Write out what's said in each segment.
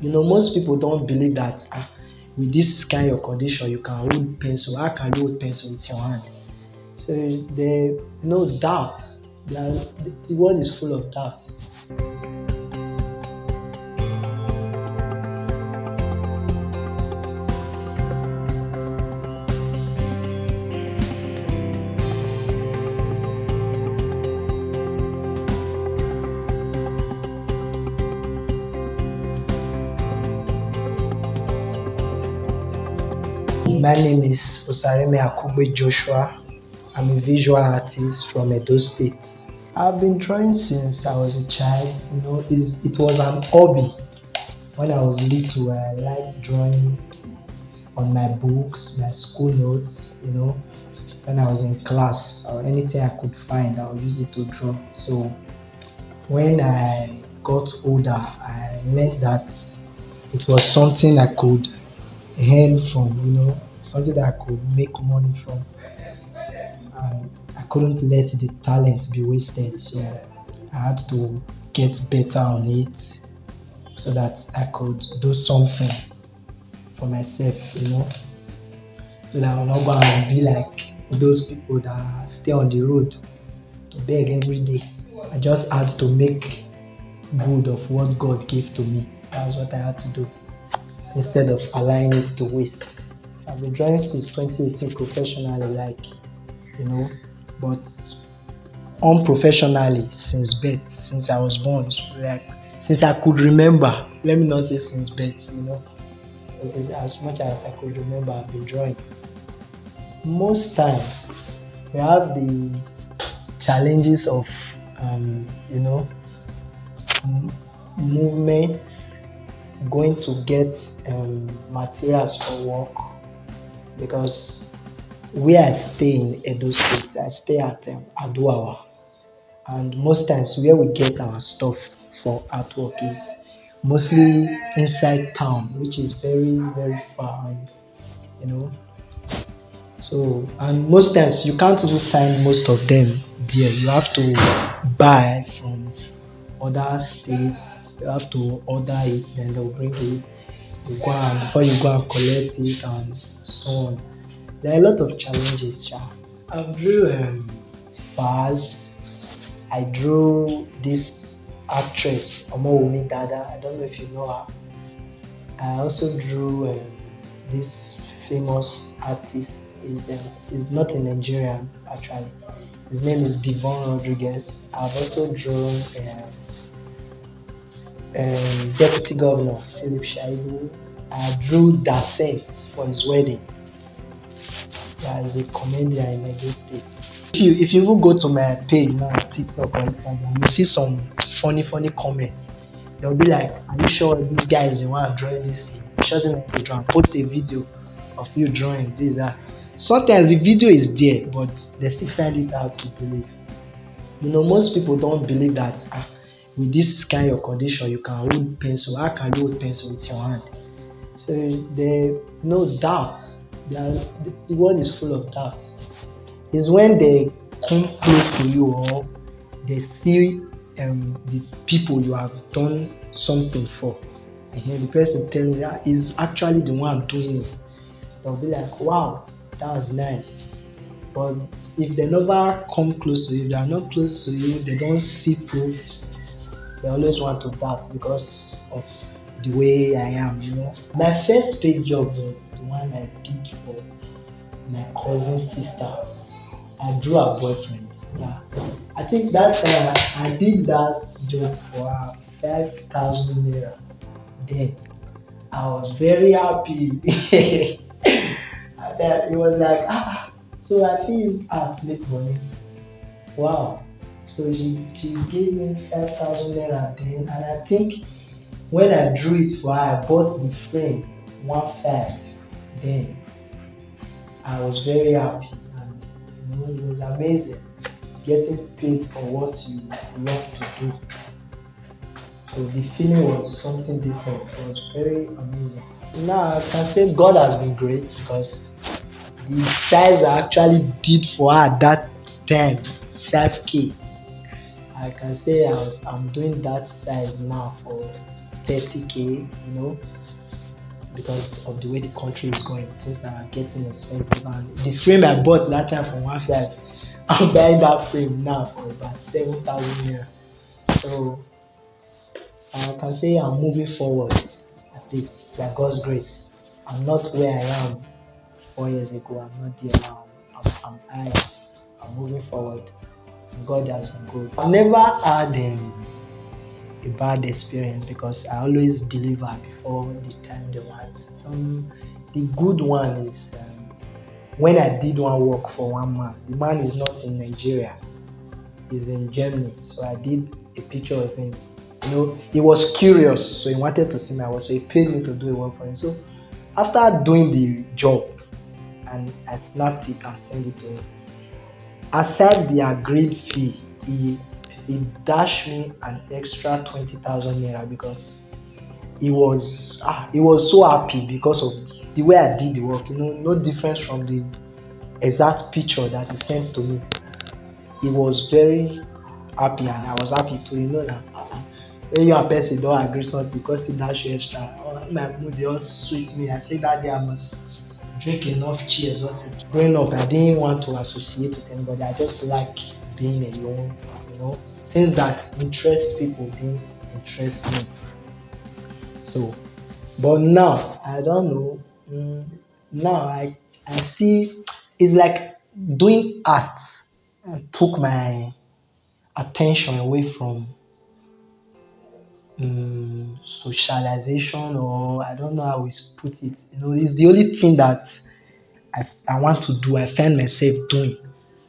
Most people don't believe that with this kind of condition you can hold pencil. How can you hold pencil with your hand? So there no doubt. The world is full of doubts. My name is Akugbe Joshua. I'm a visual artist from Edo State. I've been drawing since I was a child. It was an hobby. When I was little, I liked drawing on my books, my school notes. When I was in class or anything I could find, I would use it to draw. So when I got older, I learned that it was something I could earn from, something that I could make money from. I couldn't let the talent be wasted, so I had to get better on it so that I could do something for myself, so that I'm not going to be like those people that stay on the road to beg every day. I just had to make good of what God gave to me. That's what I had to do instead of allowing it to waste. I've been drawing since 2018 professionally, but unprofessionally since birth, since I was born, since I could remember. Let me not say since birth, as much as I could remember, I've been drawing. Most times, we have the challenges of, movement, going to get materials for work, because where I stay in Edo State, I stay at Aduawa, and most times where we get our stuff for artwork is mostly inside town, which is very very far, and you know. So and most times you can't even find most of them there. You have to buy from other states. You have to order it, then they'll bring it. You go and before you go and collect it and so on. There are a lot of challenges, sha. I drew bars. I drew this actress Omowumi Dada. I don't know if you know her. I also drew this famous artist. Is not a Nigerian actually. His name is Devon Rodriguez. I've also drawn Deputy Governor Philip Shaibu. I drew Dasent for his wedding. Yeah, he's a comedian in Edo State. If you even go to my page now on TikTok or Instagram, you see some funny comments. They'll be like, "Are you sure this guy is the one drawing this thing? Show him the drawing. Post a video of you drawing this that." Sometimes the video is there, but they still find it hard to believe. Most people don't believe that with this kind of condition you can hold pencil. How can you hold pencil with your hand? So there no doubt. The world is full of doubts. It's when they come close to you or they see the people you have done something for, and the person telling you that is actually the one doing it. They'll be like, "Wow, that was nice." But if they never come close to you, they are not close to you, they don't see proof, they always want to doubt because of the way I am. My first paid job was the one I did for my cousin's sister. I drew her boyfriend. Yeah, I think that I did that job for her 5,000 naira. Then I was very happy. And then it was like, so I can use art to make money. Wow. So she gave me 5,000 naira then, and I think when I drew it for her, I bought the frame 1.5. Then I was very happy, and it was amazing getting paid for what you love to do. So the feeling was something different. It was very amazing. Now I can say God has been great because the size I actually did for her that time, 5K. I can say I'm doing that size now for 30K, because of the way the country is going. Things are getting expensive. And the frame I bought that time for 1.5, I'm buying that frame now for about 7,000 naira. So I can say I'm moving forward, at least by God's grace. I'm not where I am 4 years ago. I'm not there now. I'm higher. I'm moving forward. God has been good. I've never had a bad experience because I always deliver before the time they want. The good one is when I did one work for one man. The man is not in Nigeria, he's in Germany. So I did a picture of him. He was curious, so he wanted to see my work. So he paid me to do a work for him. So after doing the job, and I snapped it and sent it to him. Aside the agreed fee, he dashed me an extra 20,000 naira because he was so happy because of the way I did the work. No difference from the exact picture that he sent to me. He was very happy, and I was happy too. That when you and person don't agree something because he dash you extra, my mood they all sweet me. I say that day I must drink enough cheers. Growing up, I didn't want to associate with anybody. I just like being alone. Things that interest people didn't interest me. So, but now I don't know. Now I still, it's like doing art took my attention away from socialization, or I don't know how we put it. It's the only thing that I want to do. I find myself doing.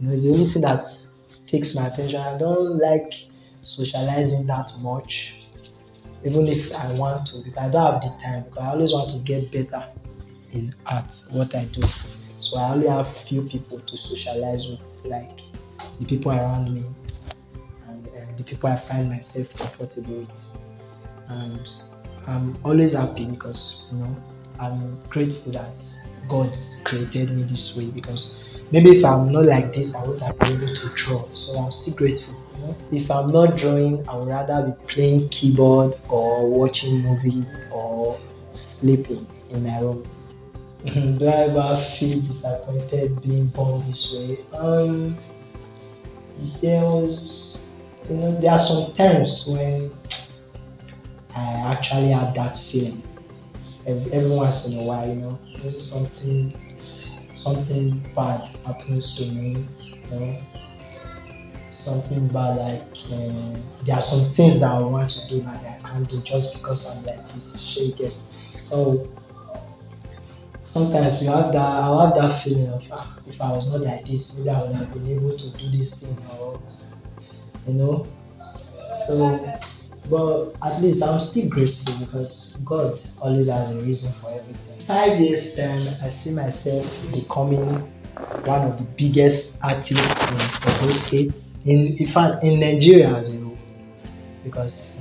It's the only thing that takes my attention. I don't like socializing that much, even if I want to, because I don't have the time. Because I always want to get better in art, what I do. So I only have few people to socialize with, like the people around me and the people I find myself comfortable with. And I'm always happy because I'm grateful that God created me this way, because maybe if I'm not like this, I would have been able to draw. So I'm still grateful. If I'm not drawing, I would rather be playing keyboard or watching movie or sleeping in my room. Do I ever feel disappointed being born this way? There was, there are some times when I actually had that feeling. Every once in a while, when something bad happens to me, something bad, like there are some things that I want to do that I can't do just because I'm like this shaken. So sometimes I'll have that feeling of if I was not like this, maybe I would have been able to do this thing, or so. But at least I'm still grateful because God always has a reason for everything. 5 years time, I see myself becoming one of the biggest artists in Edo State, in fact in Nigeria as a whole, because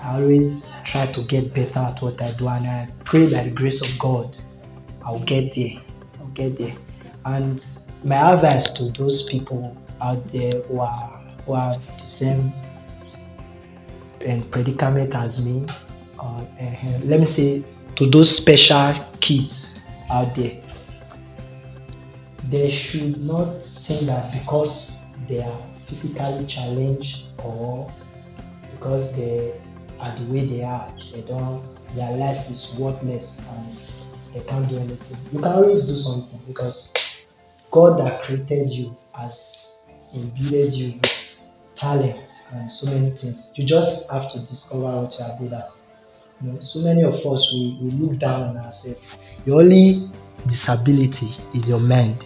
I always try to get better at what I do, and I pray by the grace of God I'll get there. And my advice to those people out there who have the same predicament as me, let me say to those special kids out there, they should not think that because they are physically challenged or because they are the way they are, their life is worthless and they can't do anything. You can always do something, because God that created you has imbued you with talent and so many things. You just have to discover what you are good at. So many of us we look down on ourselves. Your only disability is your mind.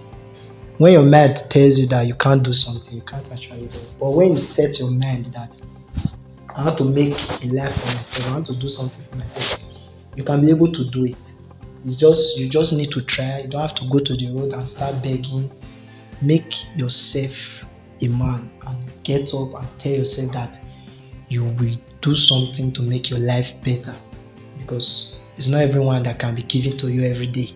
When your mind tells you that you can't do something, you can't actually do it. But when you set your mind that I want to make a life for myself, I want to do something for myself, you can be able to do it. You just need to try. You don't have to go to the road and start begging. Make yourself a man and get up and tell yourself that you will do something to make your life better, because it's not everyone that can be given to you every day.